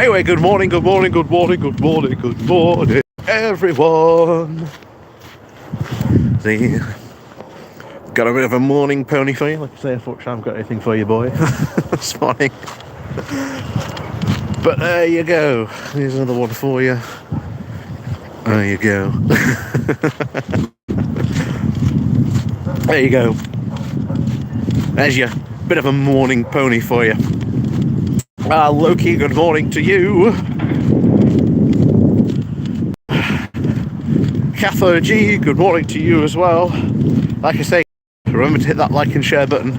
Anyway, good morning, everyone. See, got a bit of a morning pony for you. Like I say, unfortunately, I haven't got anything for you, boy, this morning. But there you go. Here's another one for you. There you go. There you go. There's your bit of a morning pony for you. Loki, good morning to you. Catho G, good morning to you as well. Like I say, remember to hit that like and share button.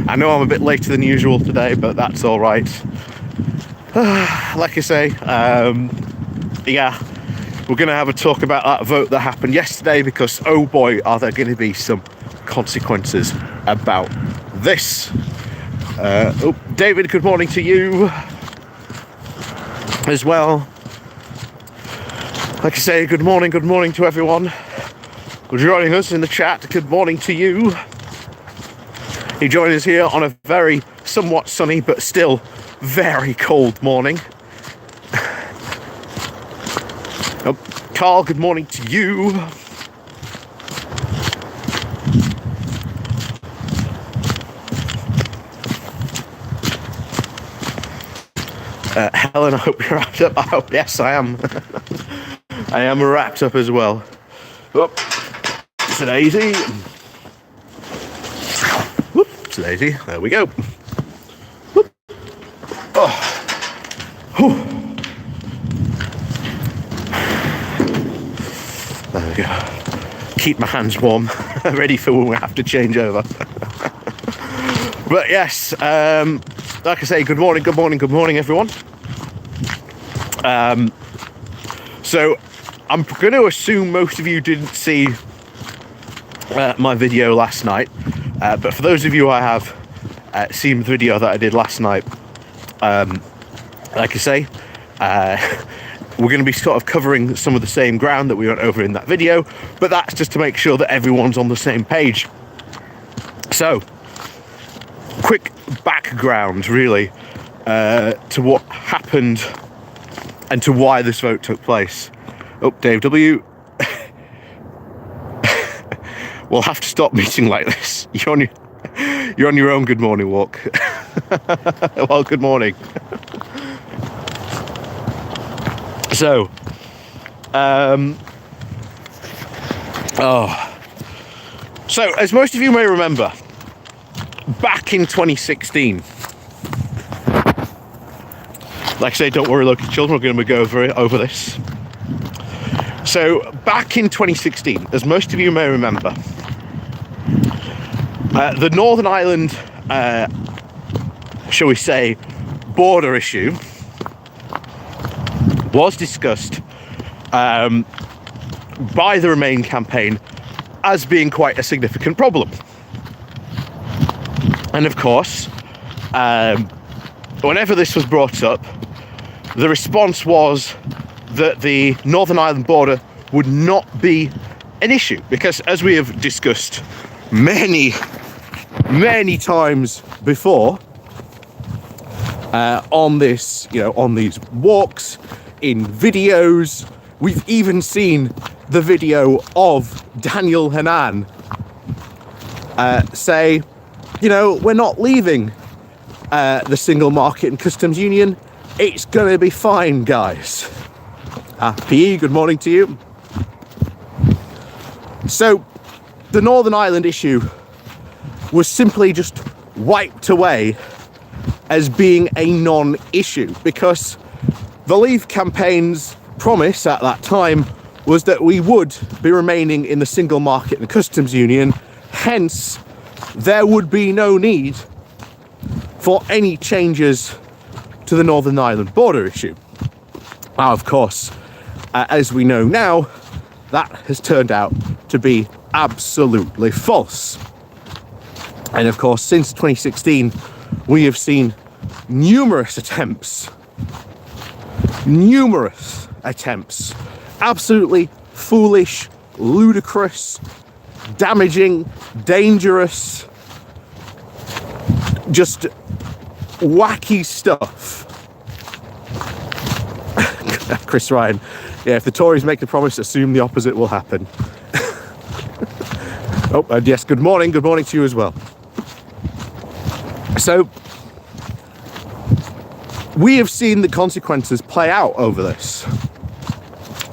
I know I'm a bit later than usual today, but that's all right. Like I say, yeah, we're going to have a talk about that vote that happened yesterday, because oh boy, are there going to be some consequences about this. David, good morning to you as well. Like I say, good morning to everyone who's joining us in the chat. Good morning to you. You join us here on a very somewhat sunny but still very cold morning. Carl, good morning to you. Helen, I hope you're wrapped up. I hope, yes, I am. I am wrapped up as well. Whoop. It's an daisy. Whoop. It's a daisy. There we go. Whoop. Oh. Whew. There we go. Keep my hands warm, ready for when we have to change over. But yes, like I say, good morning, everyone. So I'm going to assume most of you didn't see my video last night, but for those of you I have seen the video that I did last night, like I say, we're going to be sort of covering some of the same ground that we went over in that video, but that's just to make sure that everyone's on the same page. So, quick background, really, to what happened and to why this vote took place. Oh, Dave W. We'll have to stop meeting like this. You're on your own good morning walk. Well, good morning. So, so as most of you may remember, back in 2016, like I say, don't worry, local children, we're going to go over this. So, back in 2016, as most of you may remember, the Northern Ireland, shall we say, border issue was discussed by the Remain campaign as being quite a significant problem. And of course, whenever this was brought up, the response was that the Northern Ireland border would not be an issue, because as we have discussed many times before, on this, on these walks, in videos, we've even seen the video of Daniel Hannan say, we're not leaving the single market and customs union. It's going to be fine, guys. PE, good morning to you. So, the Northern Ireland issue was simply just wiped away as being a non-issue, because the Leave campaign's promise at that time was that we would be remaining in the single market and customs union, hence there would be no need for any changes to the Northern Ireland border issue. Now, of course, as we know now, that has turned out to be absolutely false. And of course, since 2016, we have seen numerous attempts, absolutely foolish, ludicrous, damaging, dangerous, just wacky stuff Chris Ryan, yeah, if the Tories make a promise, assume the opposite will happen. Oh, and yes, good morning to you as well. So, we have seen the consequences play out over this.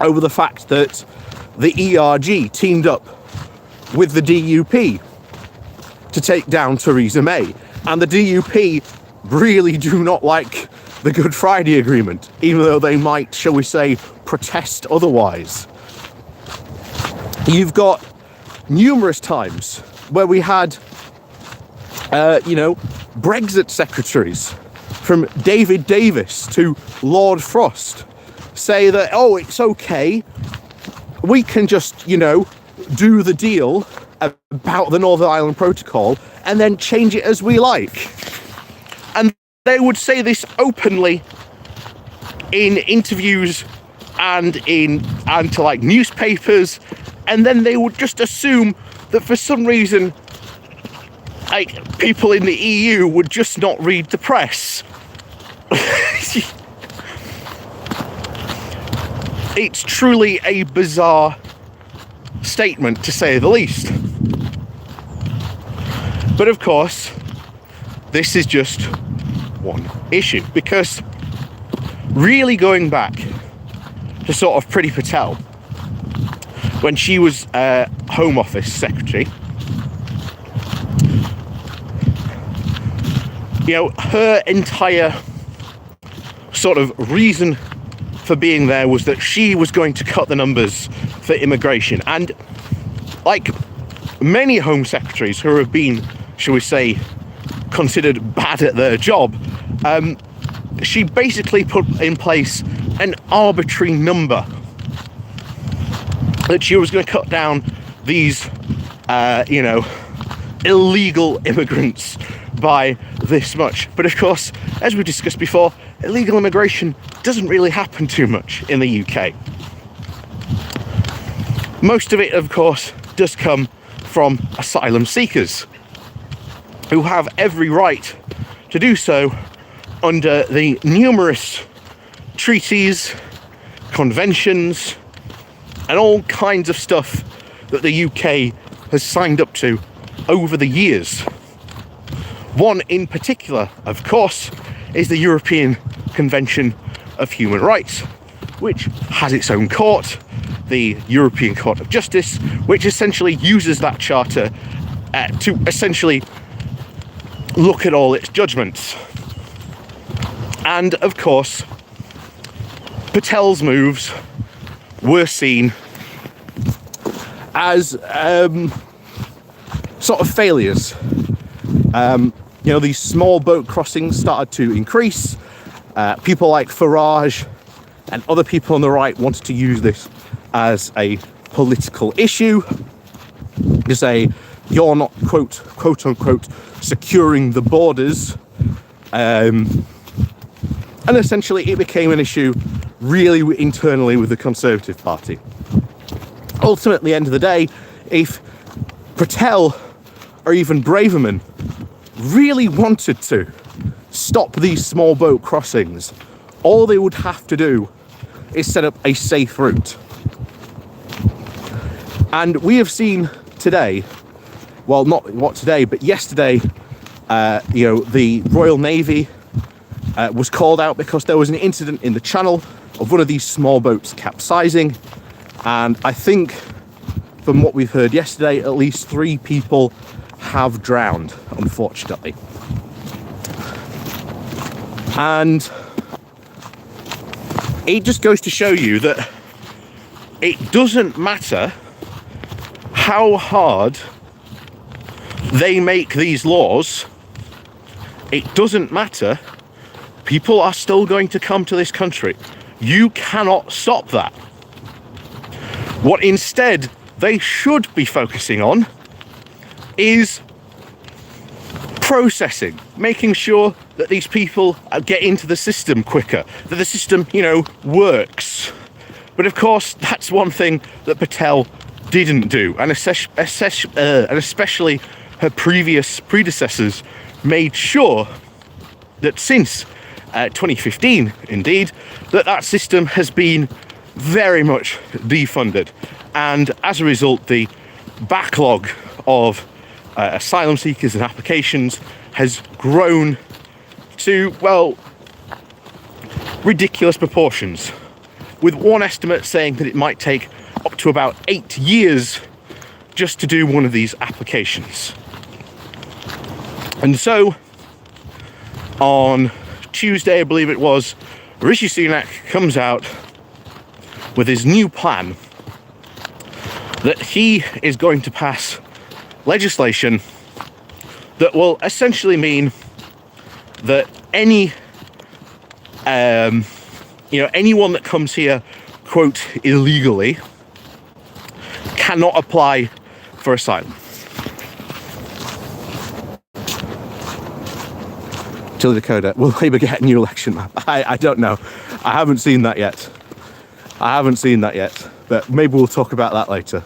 Over the fact that the ERG teamed up with the DUP to take down Theresa May. And the DUP really do not like the Good Friday Agreement, even though they might, shall we say, protest otherwise. You've got numerous times where we had, Brexit secretaries from David Davis to Lord Frost say that, oh, it's okay, we can just, do the deal about the Northern Ireland Protocol and then change it as we like. And they would say this openly in interviews and to like newspapers, and then they would just assume that for some reason like people in the EU would just not read the press. It's truly a bizarre statement, to say the least. But of course, this is just one issue, because really going back to sort of Priti Patel, when she was Home Office Secretary, her entire sort of reason for being there was that she was going to cut the numbers for immigration. And like many Home Secretaries who have been, shall we say, considered bad at their job, she basically put in place an arbitrary number that she was going to cut down these, illegal immigrants by this much. But of course, as we discussed before, illegal immigration doesn't really happen too much in the UK. Most of it, of course, does come from asylum seekers who have every right to do so under the numerous treaties, conventions, and all kinds of stuff that the UK has signed up to over the years. One in particular, of course, is the European Convention of Human Rights, which has its own court, the European Court of Justice, which essentially uses that charter to essentially look at all its judgments. And of course, Patel's moves were seen as sort of failures. These small boat crossings started to increase. People like Farage and other people on the right wanted to use this as a political issue to say you're not quote unquote securing the borders, and essentially it became an issue really internally with the Conservative Party. Ultimately, at the end of the day, if Patel or even Braverman really wanted to stop these small boat crossings, all they would have to do is set up a safe route. And we have seen today, well, not today, but yesterday, the Royal Navy was called out because there was an incident in the channel of one of these small boats capsizing. And I think from what we've heard yesterday, at least 3 people have drowned, unfortunately. And it just goes to show you that it doesn't matter how hard they make these laws, it doesn't matter. People are still going to come to this country. You cannot stop that. What instead they should be focusing on is processing, making sure that these people get into the system quicker, that the system, works. But of course, that's one thing that Patel didn't do, and especially her previous predecessors made sure that since 2015 indeed, that system has been very much defunded, and as a result the backlog of asylum seekers and applications has grown to, well, ridiculous proportions, with one estimate saying that it might take up to about 8 years just to do one of these applications. And so on Tuesday, I believe it was, Rishi Sunak comes out with his new plan that he is going to pass legislation that will essentially mean that anyone that comes here, quote, illegally, cannot apply for asylum. Chile Dakota, will Labour get a new election map? I don't know. I haven't seen that yet. But maybe we'll talk about that later.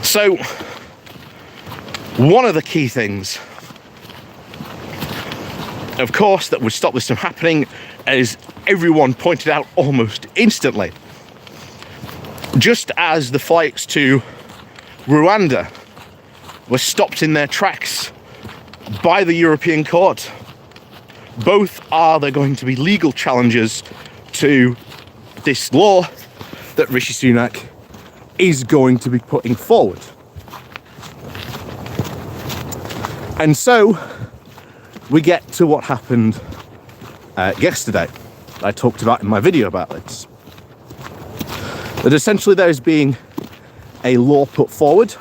So, one of the key things, of course, that would stop this from happening, as everyone pointed out almost instantly, just as the flights to Rwanda were stopped in their tracks by the European Court, both are there going to be legal challenges to this law that Rishi Sunak is going to be putting forward. And so we get to what happened yesterday. I talked about in my video about this. That essentially there is being a law put forward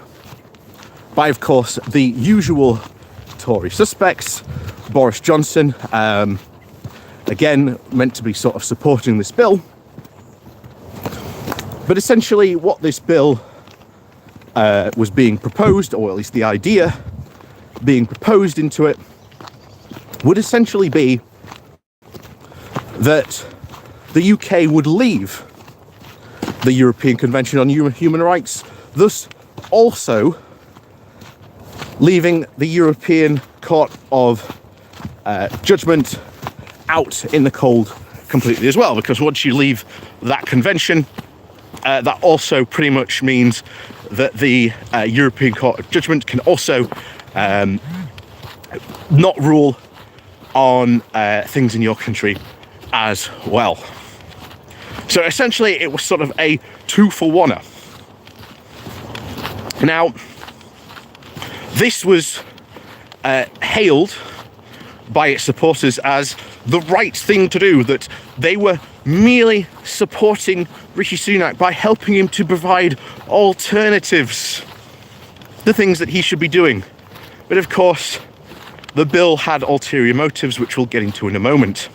by, of course, the usual Tory suspects. Boris Johnson, again, meant to be sort of supporting this bill. But essentially what this bill was being proposed, or at least the idea being proposed into it, would essentially be that the UK would leave the European Convention on Human Rights, thus also leaving the European Court of Judgment out in the cold completely as well, because once you leave that convention, that also pretty much means that the European Court of Judgment can also not rule on things in your country as well. So essentially it was sort of a 2-for-1-er. Now, this was hailed by its supporters as the right thing to do, that they were merely supporting Rishi Sunak by helping him to provide alternatives, the things that he should be doing. But of course, the bill had ulterior motives, which we'll get into in a moment.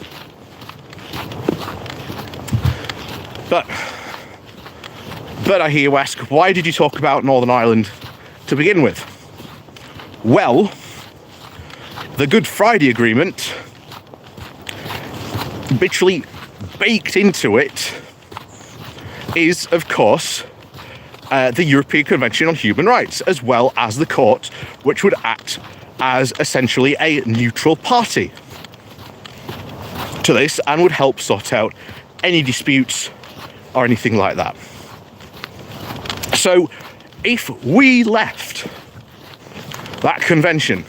But I hear you ask, why did you talk about Northern Ireland to begin with? Well, the Good Friday Agreement, literally baked into it, is, of course, the European Convention on Human Rights, as well as the court, which would act as essentially a neutral party to this and would help sort out any disputes or anything like that. So if we left that convention,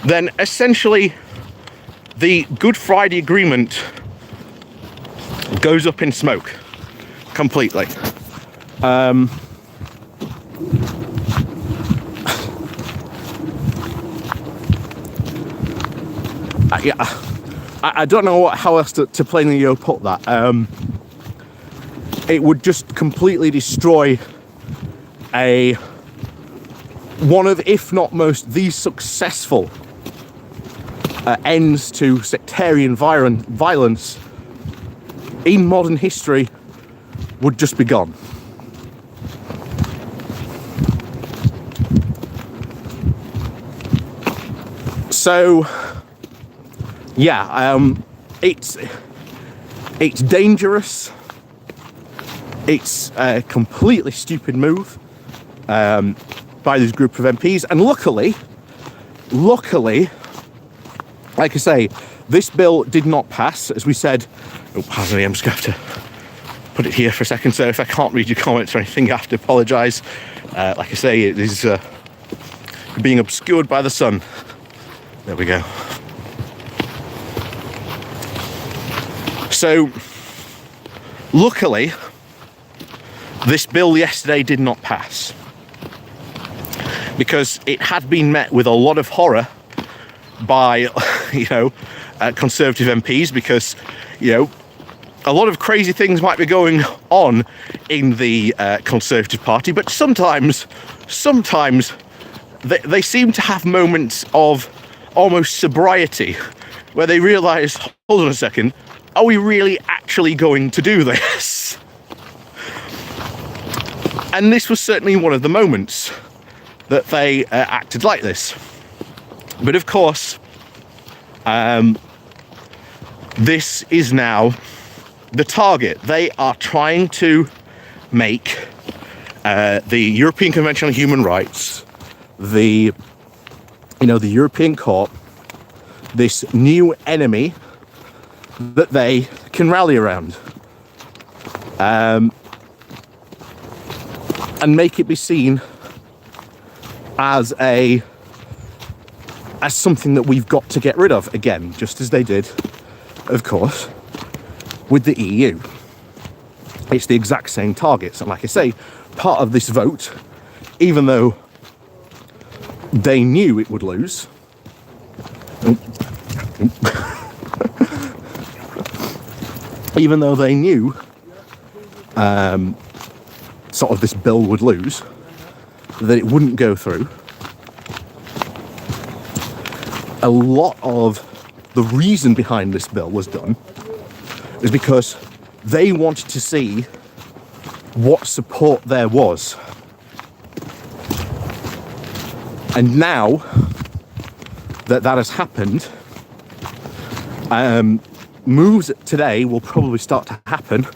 then essentially the Good Friday Agreement goes up in smoke completely. I don't know how else to plainly put that. It would just completely destroy one of, if not most, the successful ends to sectarian violence in modern history would just be gone. So, yeah, it's dangerous. It's a completely stupid move. by this group of MPs. And luckily, like I say, this bill did not pass, as we said. Oh, pardon me, I'm just going to have to put it here for a second. So if I can't read your comments or anything, I have to apologise. Like I say, it is being obscured by the sun. There we go. So, luckily, this bill yesterday did not pass, because it had been met with a lot of horror by, Conservative MPs, because, a lot of crazy things might be going on in the Conservative Party, but sometimes they seem to have moments of almost sobriety, where they realise, hold on a second, are we really actually going to do this? And this was certainly one of the moments that they acted like this. But of course, this is now the target. They are trying to make the European Convention on Human Rights, the European Court, this new enemy that they can rally around, and make it be seen as something that we've got to get rid of again, just as they did, of course, with the EU. It's the exact same targets, and like I say, part of this vote, even though they knew it would lose, even though they knew sort of this bill would lose, that it wouldn't go through, a lot of the reason behind this bill was done is because they wanted to see what support there was. And now that has happened, moves today will probably start to happen. In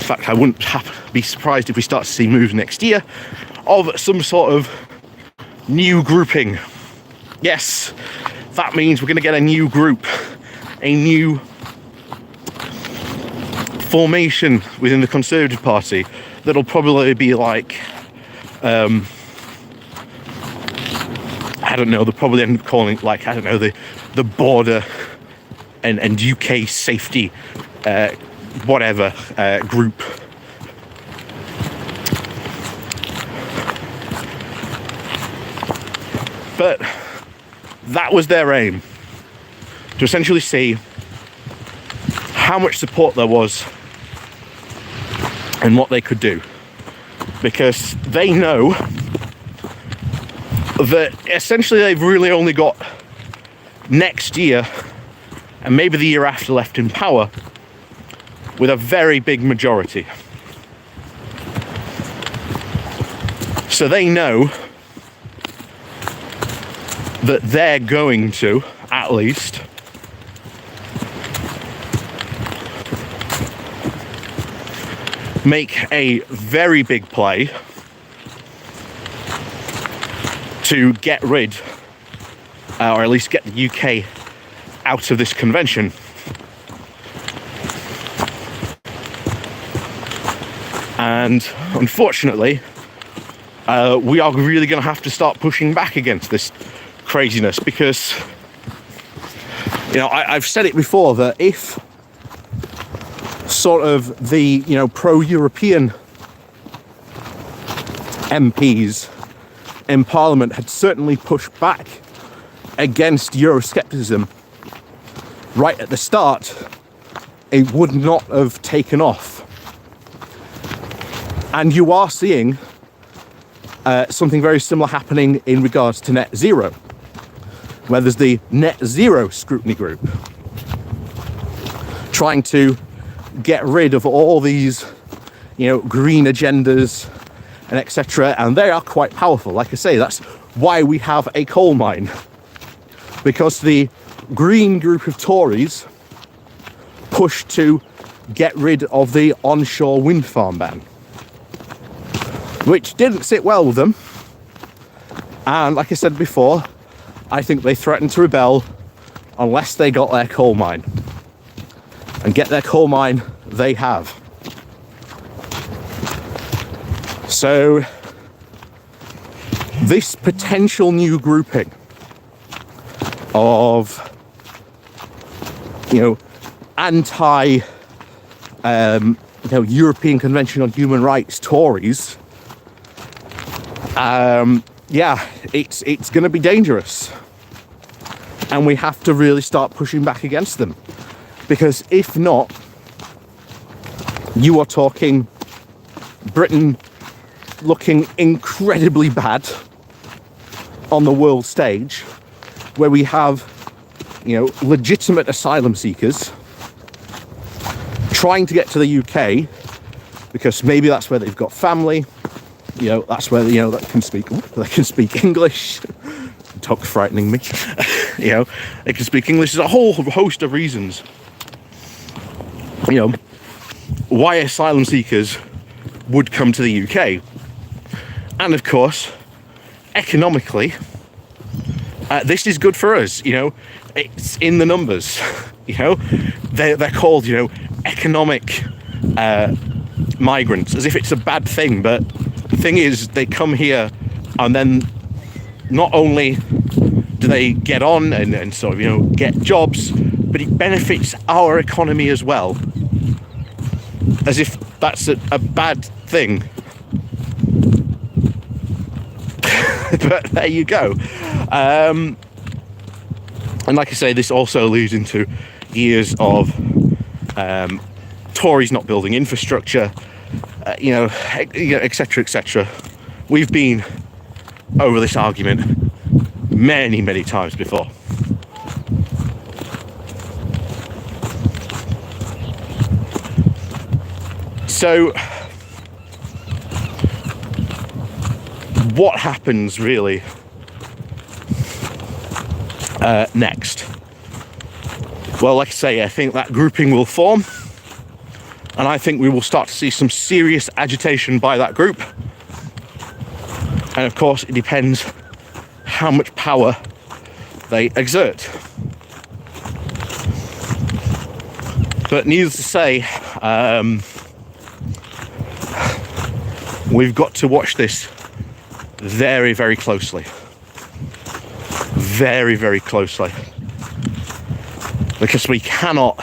fact, I wouldn't be surprised if we start to see moves next year of some sort of new grouping. Yes, that means we're going to get a new group, a new formation within the Conservative Party that'll probably be like, I don't know, they'll probably end up calling it like, I don't know, the border and UK safety whatever group. But that was their aim, to essentially see how much support there was and what they could do, because they know that essentially they've really only got next year and maybe the year after left in power with a very big majority. So they know that they're going to, at least, make a very big play to get rid, or at least get the UK out of this convention. And unfortunately, we are really going to have to start pushing back against this craziness, because, I've said it before, that if sort of the, pro-European MPs in Parliament had certainly pushed back against Euroscepticism right at the start, it would not have taken off. And you are seeing something very similar happening in regards to net zero, where there's the net zero scrutiny group trying to get rid of all these, green agendas and etc. And they are quite powerful. Like I say, that's why we have a coal mine, because the green group of Tories pushed to get rid of the onshore wind farm ban, which didn't sit well with them, And like I said before, I think they threatened to rebel unless they got their coal mine. And get their coal mine, they have. So this potential new grouping of, anti, European Convention on Human Rights Tories, it's going to be dangerous. And we have to really start pushing back against them. Because if not, you are talking Britain looking incredibly bad on the world stage, where we have, legitimate asylum seekers trying to get to the UK because maybe that's where they've got family, that's where, they can speak English. Talk frightening me. They can speak English. There's a whole host of reasons, why asylum seekers would come to the UK. And of course, economically, this is good for us. It's in the numbers. They're called, economic migrants, as if it's a bad thing. But the thing is, they come here and then not only do they get on and sort of, get jobs, but it benefits our economy as well. As if that's a bad thing. But there you go. And like I say, this also leads into years of Tories not building infrastructure, etc., etc. We've been over this argument many, many times before. So, what happens really next? Well, like I say, I think that grouping will form, and I think we will start to see some serious agitation by that group. And of course, it depends how much power they exert. But needless to say, we've got to watch this very, very closely. Very, very closely. Because we cannot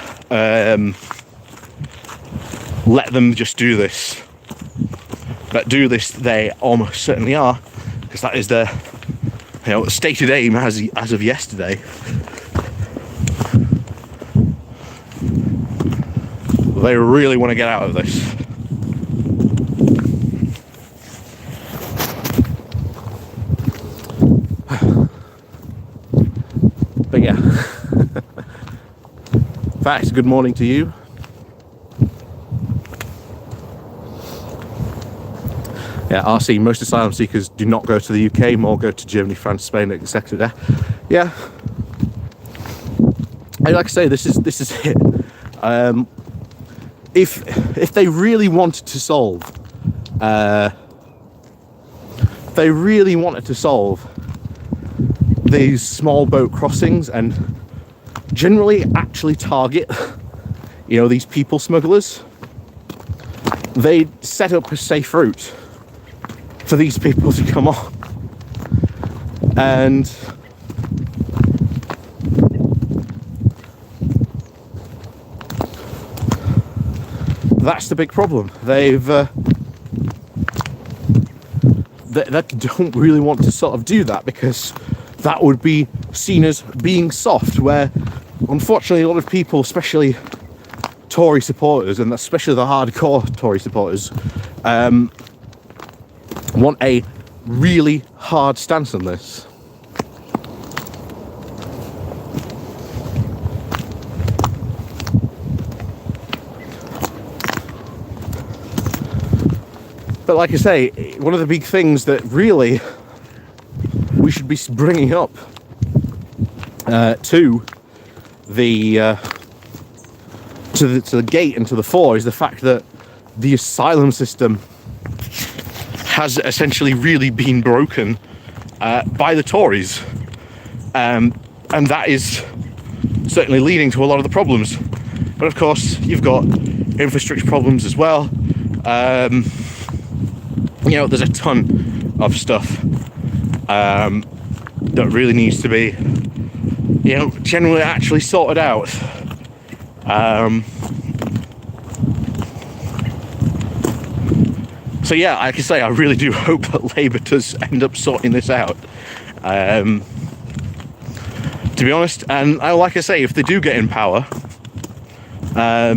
let them just do this. But do this, they almost certainly are, because that is their stated aim as of yesterday. They really want to get out of this. But yeah. Facts, good morning to you. Yeah, RC, most asylum seekers do not go to the UK, more go to Germany, France, Spain, etc. Yeah. And like I say, this is it. If they really wanted to solve, these small boat crossings and generally actually target, these people smugglers, they'd set up a safe route for these people to come on. And that's the big problem. They don't really want to sort of do that, because that would be seen as being soft, where unfortunately a lot of people, especially Tory supporters, and especially the hardcore Tory supporters, want a really hard stance on this. But like I say, one of the big things that really we should be bringing up to the gate and to the fore is the fact that the asylum system has essentially really been broken by the Tories. And that is certainly leading to a lot of the problems. But of course, you've got infrastructure problems as well. There's a ton of stuff that really needs to be, generally actually sorted out. So yeah, like I say, I really do hope that Labour does end up sorting this out. To be honest, and like I say, if they do get in power, I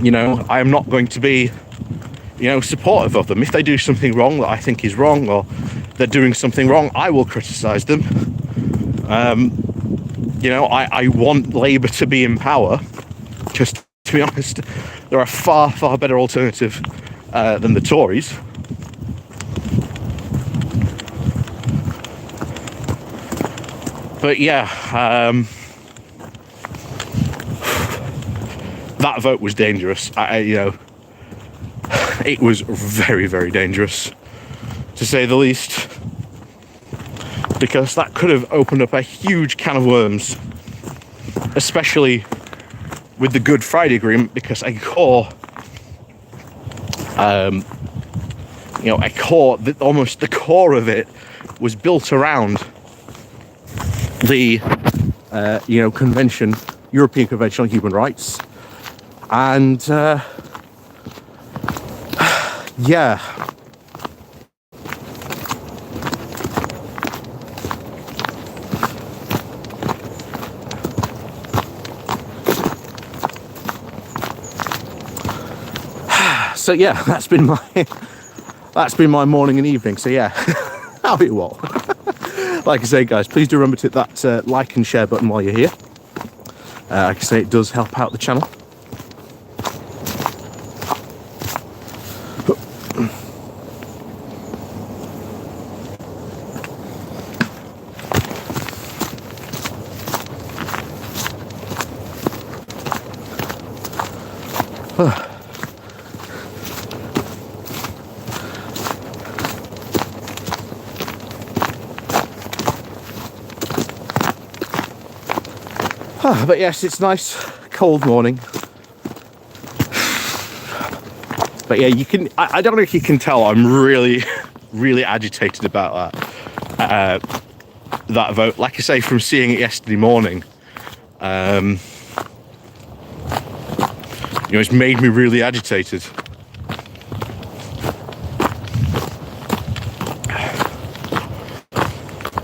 am not going to be, supportive of them. If they do something wrong that I think is wrong, or they're doing something wrong, I will criticise them. I want Labour to be in power, because to be honest, they're a far, far better alternative than the Tories. But yeah, that vote was dangerous. It was very, very dangerous, to say the least, because that could have opened up a huge can of worms, especially with the Good Friday Agreement, because almost the core of it was built around the European Convention on Human Rights, and yeah. So yeah, that's been my morning and evening. So yeah, howdy you all. Like I say, guys, please do remember to hit that like and share button while you're here. Like I say, it does help out the channel. But yes, it's nice, cold morning. But yeah, I don't know if you can tell, I'm really, really agitated about that vote. Like I say, from seeing it yesterday morning, it's made me really agitated.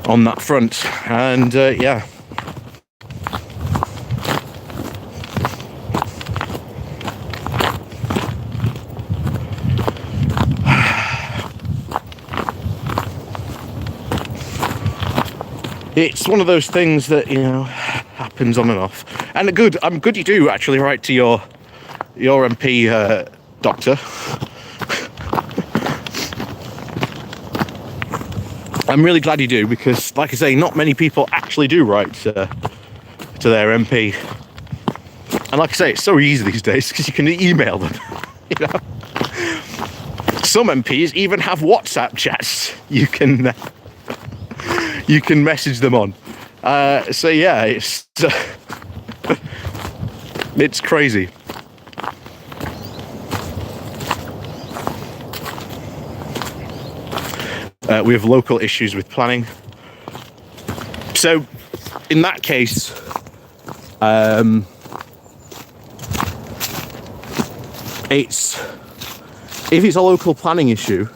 On that front, and yeah. It's one of those things that, happens on and off. And I'm good you do actually write to your MP doctor. I'm really glad you do, because, like I say, not many people actually do write to their MP. And like I say, it's so easy these days because you can email them. Some MPs even have WhatsApp chats you can message them on. So yeah, it's crazy. We have local issues with planning. So in that case, if it's a local planning issue,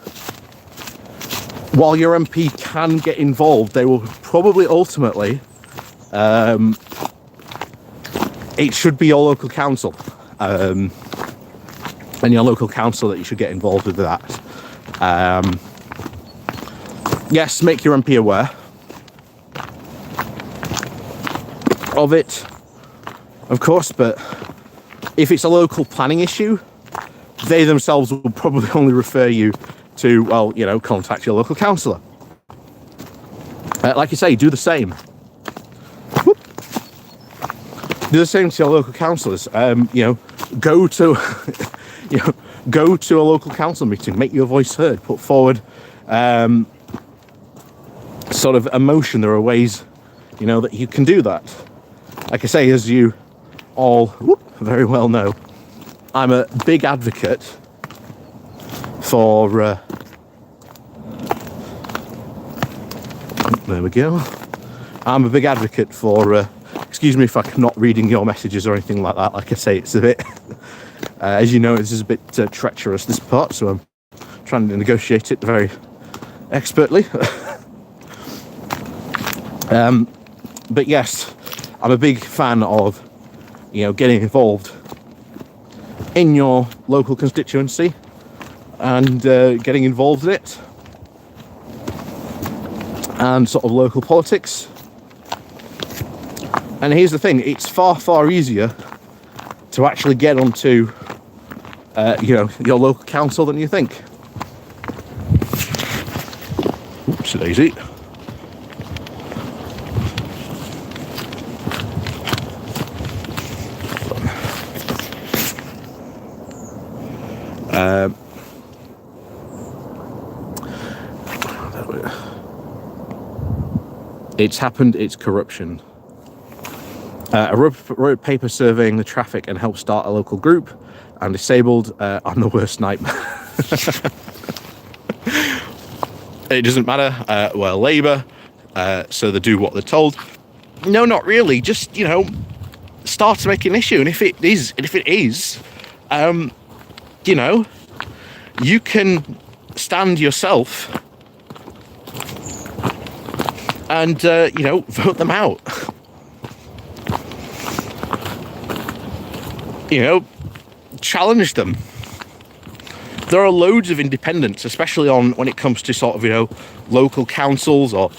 while your MP can get involved, they will probably ultimately, it should be your local council, and your local council that you should get involved with that. Yes, make your MP aware of it, of course, but if it's a local planning issue, they themselves will probably only refer you to, contact your local councillor. Like you say, do the same. Do the same to your local councillors. Go to, go to a local council meeting, make your voice heard, put forward, sort of emotion, there are ways, that you can do that. Like I say, as you all very well know, I'm a big advocate for there we go. I'm a big advocate for excuse me if I'm not reading your messages or anything like that. Like I say, it's a bit as you know, this is a bit treacherous, this part, so I'm trying to negotiate it very expertly. But yes, I'm a big fan of getting involved in your local constituency and getting involved in it and sort of local politics. And here's the thing, it's far easier to actually get onto your local council than you think. Oops, daisy. It's happened, it's corruption. I wrote paper surveying the traffic and helped start a local group, and disabled, I'm the worst nightmare. It doesn't matter, we're Labour, so they do what they're told. No, not really, just, start to make an issue, and if it is, you can stand yourself and, vote them out. Challenge them. There are loads of independents, especially when it comes to sort of, local councils or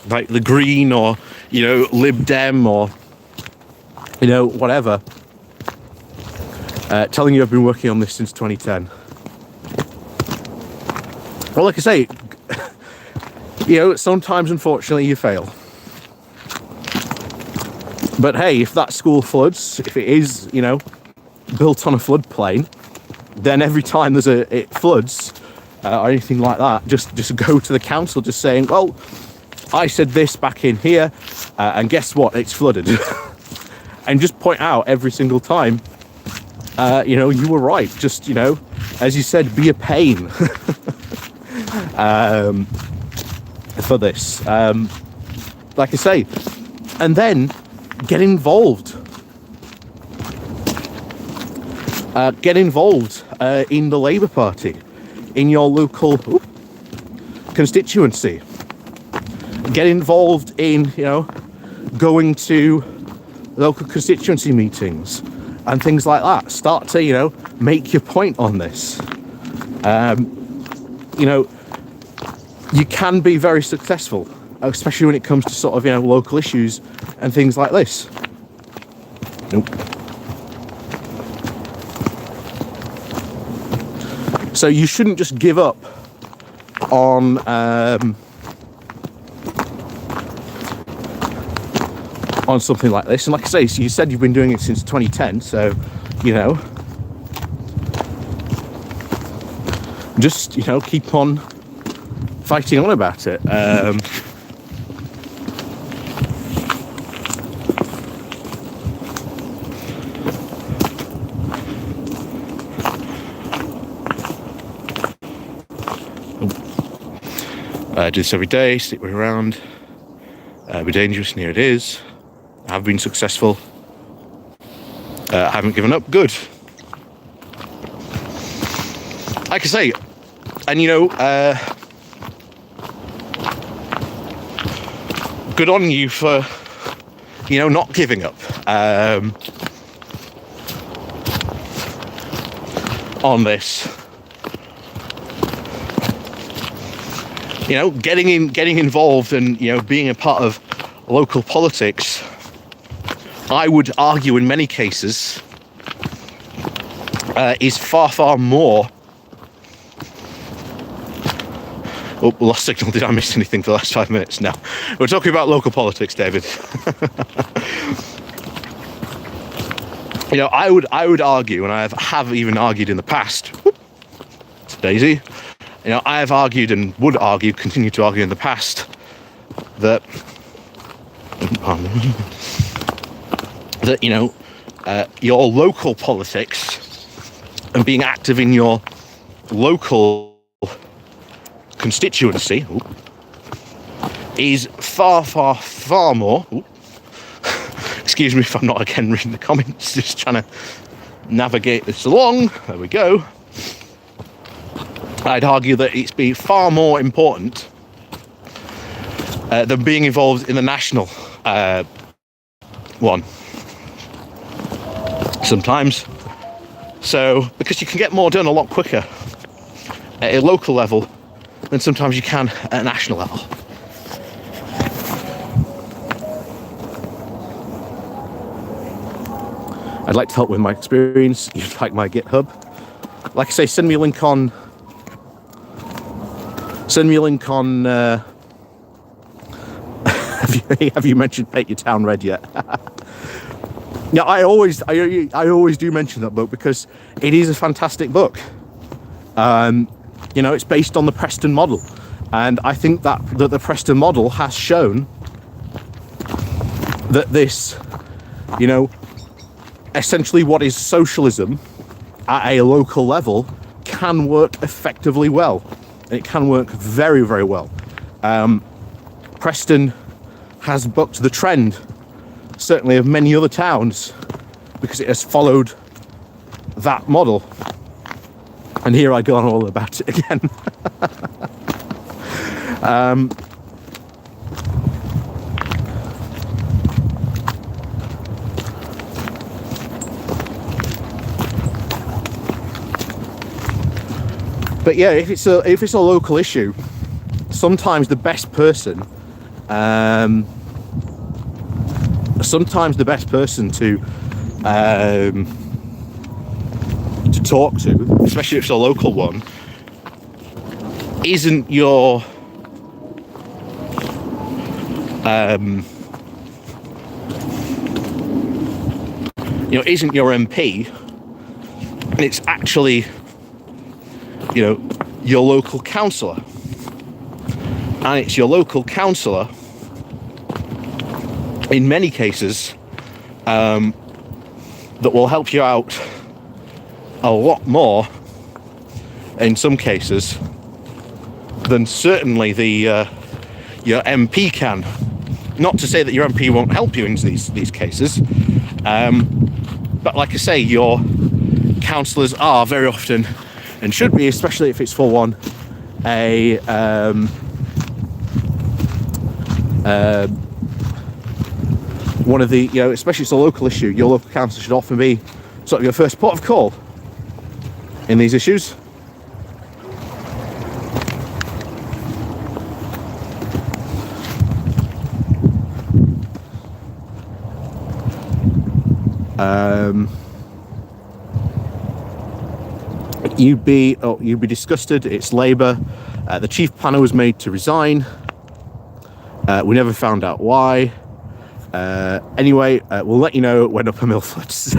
like the Green or, Lib Dem or, whatever, telling you I've been working on this since 2010. Well, like I say, sometimes unfortunately you fail. But hey, if that school floods, if it is, built on a floodplain, then every time it floods or anything like that, just go to the council just saying, well, I said this back in here, and guess what, it's flooded. And just point out every single time, you were right. Just, as you said, be a pain. For this, like I say, and then get involved. Get involved in the Labour Party, in your local constituency. Get involved in, going to local constituency meetings and things like that. Start to, make your point on this. You can be very successful, especially when it comes to sort of, local issues and things like this. Nope. So you shouldn't just give up on something like this. And like I say, so you said you've been doing it since 2010, so, just, keep on fighting on about it. I do this every day, stick around, be dangerous, and here it is. I have been successful. I haven't given up. Good. Like I say, and good on you for, not giving up on this. Getting involved and, being a part of local politics, I would argue in many cases, is far more. Oh, lost signal. Did I miss anything for the last 5 minutes? No. We're talking about local politics, David. I would argue, and I have even argued in the past. It's Daisy. I have argued and would argue, continue to argue in the past, that your local politics and being active in your local constituency is far, far, far more. Excuse me if I'm not again reading the comments, just trying to navigate this along. There we go. I'd argue that it's been far more important than being involved in the national one. Sometimes. So, because you can get more done a lot quicker at a local level than sometimes you can at a national level. I'd like to help with my experience. You'd like my GitHub. Like I say, send me a link on have you mentioned Paint Your Town Red yet? Yeah, I always do mention that book because it is a fantastic book. It's based on the Preston model, and I think that the Preston model has shown that this, essentially what is socialism at a local level can work effectively well. It can work very, very well. Preston has bucked the trend, certainly of many other towns, because it has followed that model. And here I go on all about it again. But yeah, if it's a local issue, sometimes the best person to talk to, especially if it's a local one, isn't your isn't your MP. It's actually your local councillor, and it's your local councillor in many cases that will help you out a lot more in some cases than certainly your MP can. Not to say that your MP won't help you in these cases, but like I say, your councillors are very often, and should be, especially if it's for one, one of the, especially if it's a local issue, your local council should often be sort of your first port of call in these issues. You'd be disgusted. It's Labour. The chief planner was made to resign. We never found out why. Anyway, we'll let you know when Upper Mill floods.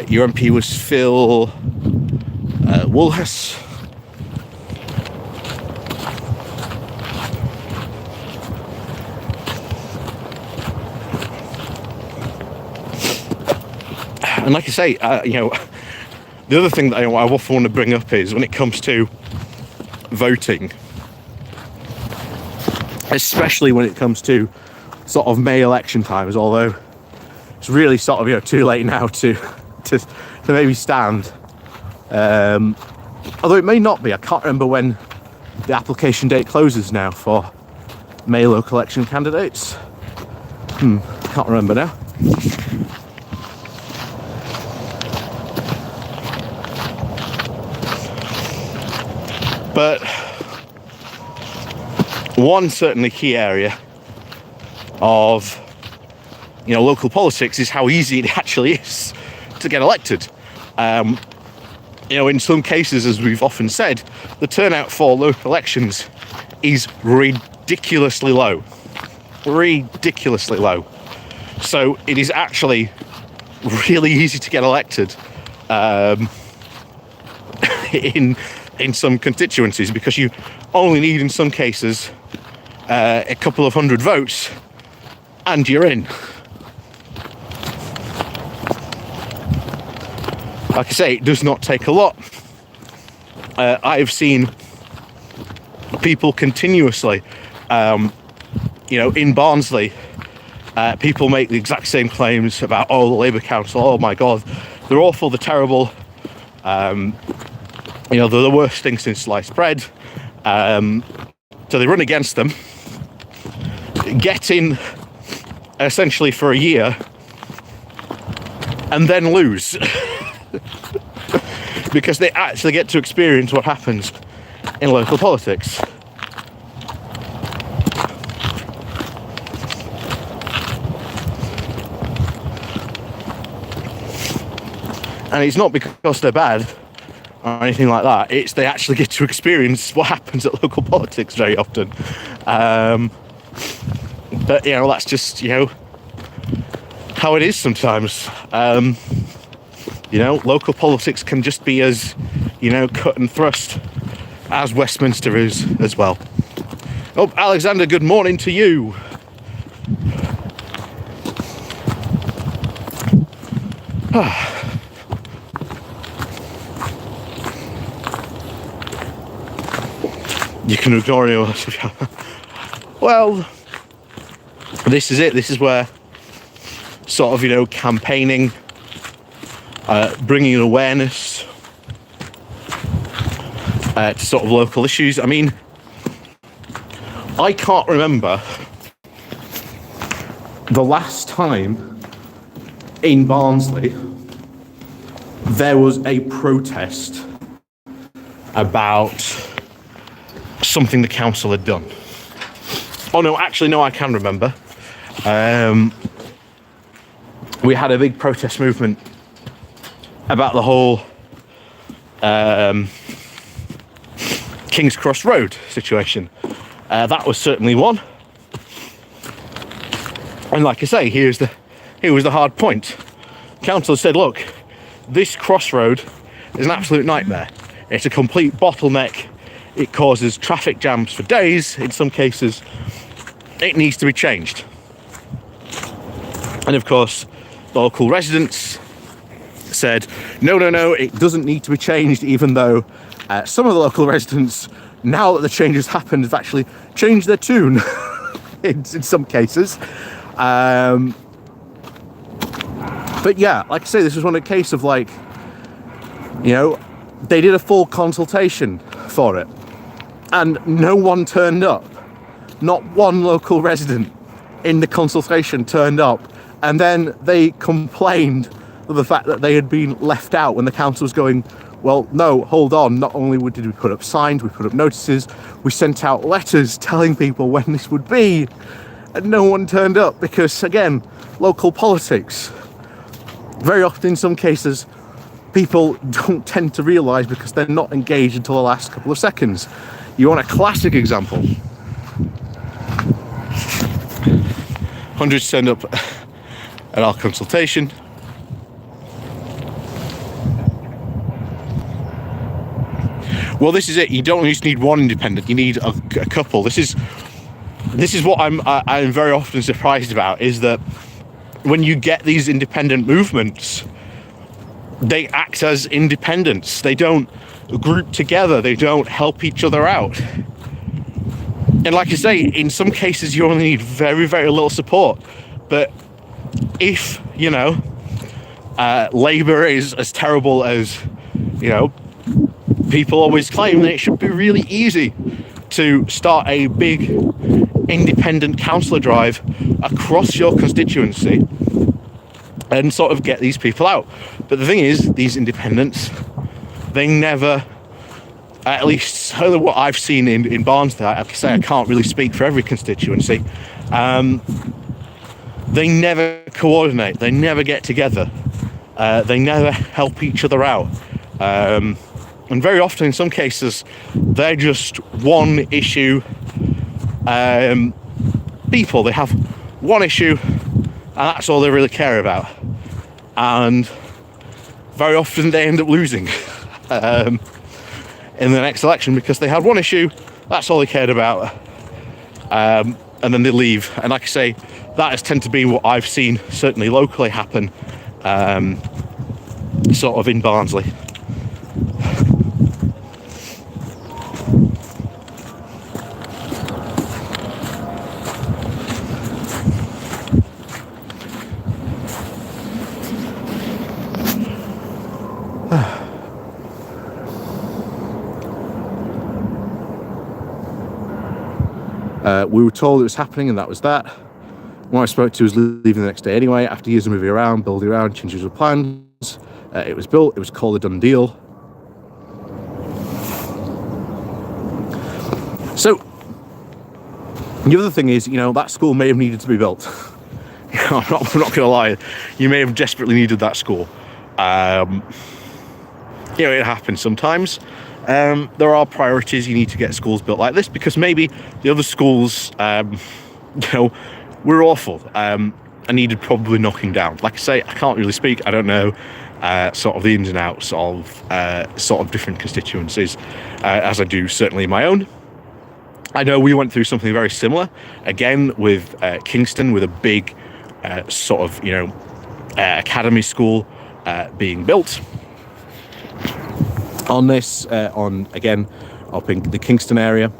Your MP was Phil Woolhouse. And like I say, the other thing that I often want to bring up is when it comes to voting, especially when it comes to sort of May election times, although it's really sort of too late now to maybe stand. Although it may not be. I can't remember when the application date closes now for May local election candidates. Can't remember now. But one certainly key area of local politics is how easy it actually is to get elected. In some cases, as we've often said, the turnout for local elections is ridiculously low. ridiculously low. So it is actually really easy to get elected in some constituencies, because you only need, in some cases, a couple of hundred votes and you're in. Like I say, it does not take a lot. I have seen people continuously, in Barnsley, people make the exact same claims about, the Labour Council, oh my God, they're awful, they're terrible, they're the worst thing since sliced bread. So they run against them, get in essentially for a year, and then lose. Because they actually get to experience what happens in local politics. And it's not because they're bad or anything like that, it's they actually get to experience what happens at local politics very often. But that's just how it is sometimes. Local politics can just be as cut and thrust as Westminster is as well. Oh, Alexander, good morning to you. You can ignore anyone else if you have. Well, this is it. This is where sort of, campaigning, bringing awareness to sort of local issues. I mean, I can't remember the last time in Barnsley there was a protest about something the council had done. Oh no, actually no, I can remember. We had a big protest movement about the whole King's Cross Road situation. That was certainly one. And like I say, here was the hard point. Council said, look, this crossroad is an absolute nightmare. It's a complete bottleneck. It causes traffic jams for days. In some cases, it needs to be changed. And of course, the local residents said, no, it doesn't need to be changed, even though some of the local residents, now that the change has happened, have actually changed their tune in some cases. But yeah, like I say, this was one of the case of they did a full consultation for it and no one turned up. Not one local resident in the consultation turned up, and then they complained of the fact that they had been left out when the council was going, well, no, hold on, not only did we put up signs, we put up notices, we sent out letters telling people when this would be, and no one turned up because, again, local politics. Very often, in some cases, people don't tend to realise because they're not engaged until the last couple of seconds. You want a classic example? Hundreds turned up at our consultation. Well, this is it. You don't just need one independent. You need a couple. This is what I'm very often surprised about, is that when you get these independent movements, they act as independents. They don't group together. They don't help each other out. And like I say, in some cases you only need very, very little support. But if, Labour is as terrible as, people always claim, then it should be really easy to start a big independent councillor drive across your constituency and sort of get these people out. But the thing is, these independents, they never, at least what I've seen in Barnsley, like I say, I can't really speak for every constituency, they never coordinate, they never get together, they never help each other out. And very often, in some cases, they're just one issue people. They have one issue, and that's all they really care about. And very often they end up losing in the next election because they had one issue, that's all they cared about, and then they leave. And like I say, that has tended to be what I've seen, certainly locally, happen sort of in Barnsley. We were told it was happening, and that was that. One I spoke to was leaving the next day anyway, after years of moving around, building around, changing the plans. It was built, it was called a done deal. So, the other thing is, that school may have needed to be built. I'm not going to lie, you may have desperately needed that school. It happens sometimes. There are priorities. You need to get schools built like this because maybe the other schools, were awful and needed probably knocking down. Like I say, I can't really speak. I don't know sort of the ins and outs of sort of different constituencies as I do certainly my own. I know we went through something very similar, again with Kingston, with a big sort of, academy school being built. On this, again, up in the Kingston area,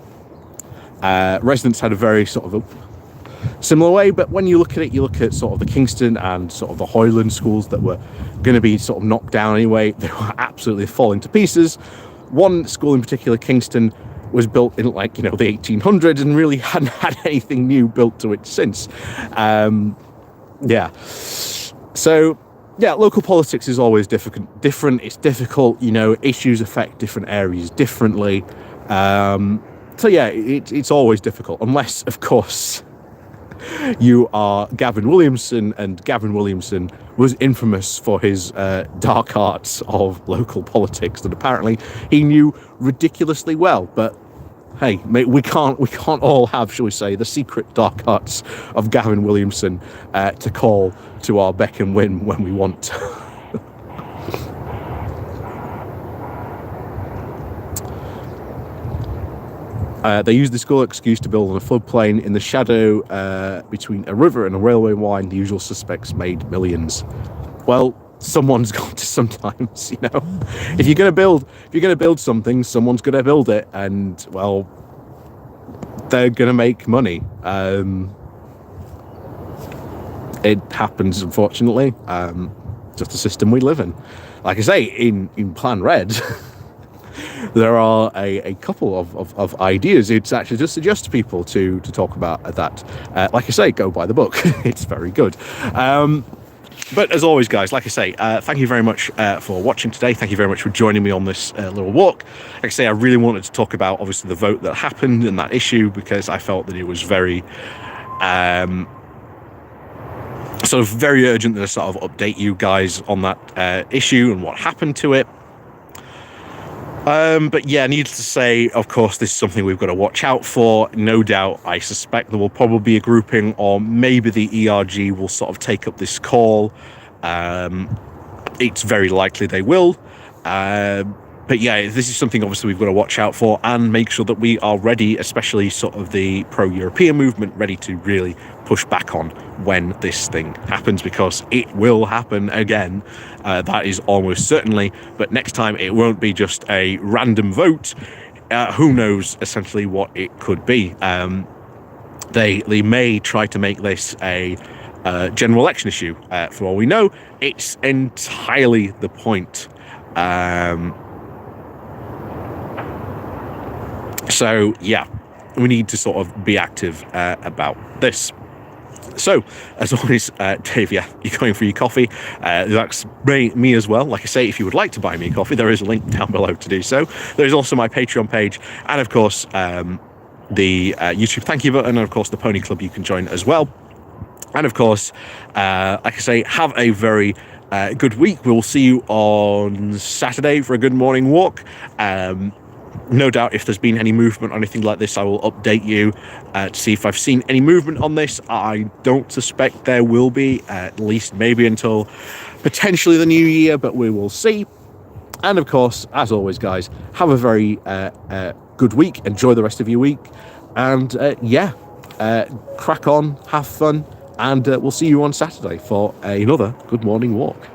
residents had a very sort of a similar way, but when you look at it, you look at sort of the Kingston and sort of the Hoyland schools that were going to be sort of knocked down anyway. They were absolutely falling to pieces. One school in particular, Kingston, was built in the 1800s and really hadn't had anything new built to it since. So local politics is always different. It's difficult, issues affect different areas differently. It's always difficult, unless, of course, you are Gavin Williamson, and Gavin Williamson was infamous for his dark arts of local politics that apparently he knew ridiculously well. But hey, mate, we can't all have, shall we say, the secret dark arts of Gavin Williamson to call to our beck and win when we want. They used the school excuse to build on a floodplain in the shadow between a river and a railway line. The usual suspects made millions. Well, someone's got to sometimes, If you're going to build something, someone's going to build it, and well, they're going to make money. It happens, unfortunately. Just the system we live in. Like I say, in Plan Red. There are a couple of ideas. It's actually just suggest to people to talk about that. Like I say, go buy the book. It's very good. But as always, guys, like I say, thank you very much for watching today. Thank you very much for joining me on this little walk. Like I say, I really wanted to talk about, obviously, the vote that happened and that issue, because I felt that it was very sort of very urgent that I sort of update you guys on that issue and what happened to it. But yeah, needless to say, of course, this is something we've got to watch out for. No doubt, I suspect there will probably be a grouping, or maybe the ERG will sort of take up this call. It's very likely they will. But yeah, this is something obviously we've got to watch out for and make sure that we are ready, especially sort of the pro-European movement, ready to really push back on when this thing happens, because it will happen again. That is almost certainly, but next time it won't be just a random vote. Who knows essentially what it could be. They may try to make this a general election issue. For all we know, it's entirely the point. So yeah, we need to sort of be active about this. So, as always, Dave, yeah, you're going for your coffee. That's me as well. Like I say, if you would like to buy me a coffee, there is a link down below to do so. There is also my Patreon page, and of course, the YouTube thank you button, and of course, the Pony Club you can join as well. And of course, like I say, have a very good week. We'll see you on Saturday for a good morning walk. No doubt if there's been any movement or anything like this, I will update you to see if I've seen any movement on this. I don't suspect there will be, at least maybe until potentially the new year, but we will see. And of course, as always, guys, have a very good week. Enjoy the rest of your week. And crack on, have fun, and we'll see you on Saturday for another Good Morning Walk.